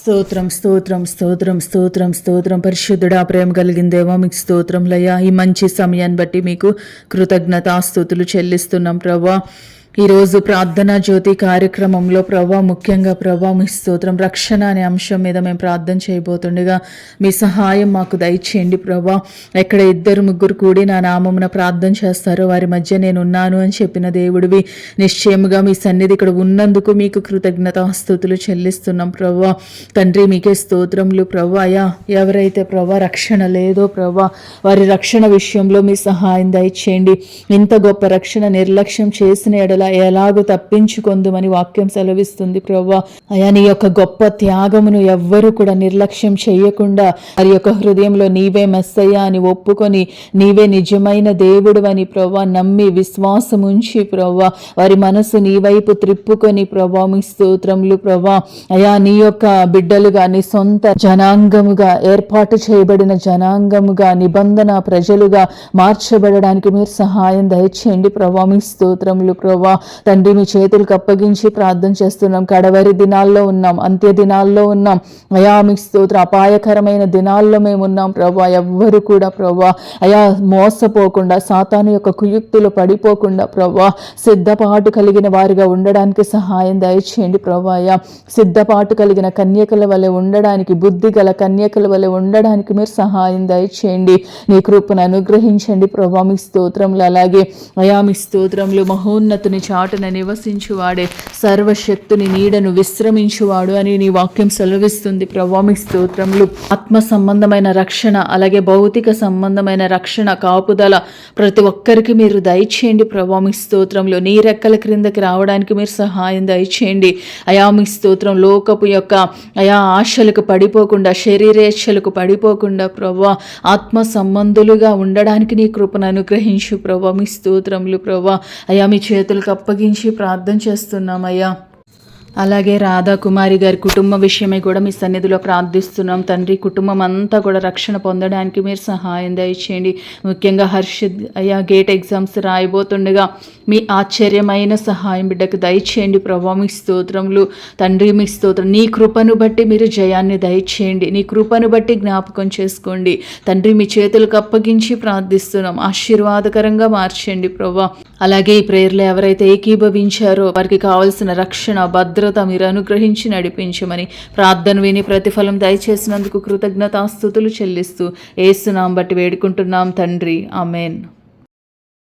స్తోత్రం స్తోత్రం స్తోత్రం స్తోత్రం స్తోత్రం పరిశుద్ధుడా, ప్రేమ కలిగిందేమో మీకు స్తోత్రంలయ్యా. ఈ మంచి సమయాన్ని బట్టి మీకు కృతజ్ఞతాస్తుతులు చెల్లిస్తున్నాం ప్రభా. ఈరోజు ప్రార్థనా జ్యోతి కార్యక్రమంలో ప్రభా, ముఖ్యంగా ప్రభా మీ స్తోత్రం రక్షణ అనే అంశం మీద మేము ప్రార్థన చేయబోతుండగా మీ సహాయం మాకు దయచేయండి ప్రభా. ఎక్కడ 2-3 కూడి నా నామమున ప్రార్థన చేస్తారో వారి మధ్య నేను ఉన్నాను అని చెప్పిన దేవుడివి. నిశ్చయముగా మీ సన్నిధి ఇక్కడ ఉన్నందుకు మీకు కృతజ్ఞతాస్తుతులు చెల్లిస్తున్నాం ప్రభా. తండ్రి మీకే స్తోత్రములు ప్రభా. అయ్యా, ఎవరైతే ప్రభా రక్షణ లేదో ప్రభా, వారి రక్షణ విషయంలో మీ సహాయం దయచేయండి. ఇంత గొప్ప రక్షణ నిర్లక్ష్యం చేసిన ఎడల ఎలాగో తప్పించుకొందుమని వాక్యం సెలవిస్తుంది ప్రభా. అయా, నీ యొక్క గొప్ప త్యాగమును ఎవ్వరూ కూడా నిర్లక్ష్యం చేయకుండా వారి యొక్క హృదయంలో నీవే మెస్సయ్యా అని ఒప్పుకొని నీవే నిజమైన దేవుడు అని ప్రభా నమ్మి విశ్వాసం ఉంచి ప్రభా వారి మనసు నీ వైపు త్రిప్పుకొని ప్రభా మీ స్తోత్రములు ప్రభా. అయా, నీ యొక్క బిడ్డలుగా నీ సొంత జనాంగముగా ఏర్పాటు చేయబడిన జనాంగముగా నిబంధన ప్రజలుగా మార్చబడడానికి మీరు సహాయం దయచేయండి ప్రభా. మీ స్తోత్రములు ప్రభా. తండ్రి, మీ చేతులకు అప్పగించి ప్రార్థన చేస్తున్నాం. కడవరి దినాల్లో ఉన్నాం, అంత్య దినాల్లో ఉన్నాం. అయా, మీ స్తోత్ర అపాయకరమైన దినాల్లో మేము ఉన్నాం ప్రభా. ఎవ్వరు కూడా ప్రభా అయా మోసపోకుండా, సాతాను యొక్క కుయుక్తులు పడిపోకుండా ప్రభా సిద్ధపాటు కలిగిన వారిగా ఉండడానికి సహాయం దయచేయండి ప్రభా. అయా, సిద్ధపాటు కలిగిన కన్యకల వలె ఉండడానికి, బుద్ధి గల కన్యకల వలె ఉండడానికి మీరు సహాయం దయచేయండి. నీ కృపను అనుగ్రహించండి ప్రభా. మీ స్తోత్రములు అలాగే అయా, మీ స్తోత్రములు మహోన్నతుని చాటున నివసించువాడే, సర్వశక్తుని నీడను విశ్రమించువాడు అని నీ వాక్యం సెలవిస్తుంది ప్రభా. మీ స్తోత్రములు ఆత్మ సంబంధమైన రక్షణ అలాగే భౌతిక సంబంధమైన రక్షణ కాపుదల ప్రతి ఒక్కరికి మీరు దయచేయండి ప్రభా. మీ స్తోత్రంలో నీ రెక్కల క్రిందకి రావడానికి మీరు సహాయం దయచేయండి అయా. మీ స్తోత్రం లోకపు యొక్క అయా ఆశలకు పడిపోకుండా, శరీరేచ్ఛలకు పడిపోకుండా ప్రభా ఆత్మ సంబంధులుగా ఉండడానికి నీ కృపను అనుగ్రహించు ప్రభా. మీ స్తోత్రములు ప్రభా. అయా, మీ చేతులకు అప్పగించి ప్రార్థన చేస్తున్నామయ్యా. అలాగే రాధాకుమారి గారి కుటుంబ విషయమై కూడా మీ సన్నిధిలో ప్రార్థిస్తున్నాం తండ్రి. కుటుంబం అంతా కూడా రక్షణ పొందడానికి మీరు సహాయం దయచేయండి. ముఖ్యంగా హర్షిద్ అయ్యా గేట్ ఎగ్జామ్స్ రాయబోతుండగా మీ ఆశ్చర్యమైన సహాయం బిడ్డకు దయచేయండి ప్రభా. మీ స్తోత్రములు తండ్రి. మీ స్తోత్రం నీ కృపను బట్టి మీరు జయాన్ని దయచేయండి. నీ కృపను బట్టి జ్ఞాపకం చేసుకోండి తండ్రి. మీ చేతులకు అప్పగించి ప్రార్థిస్తున్నాం. ఆశీర్వాదకరంగా మార్చండి ప్రభా. అలాగే ఈ ప్రేయర్లో ఎవరైతే ఏకీభవించారో వారికి కావలసిన రక్షణ, భద్రత మీరు అనుగ్రహించి నడిపించమని ప్రార్థన విని ప్రతిఫలం దయచేసినందుకు కృతజ్ఞతాస్తుతులు చెల్లిస్తూ యేసు నామమున బట్టి వేడుకుంటున్నాం తండ్రి. ఆమేన్.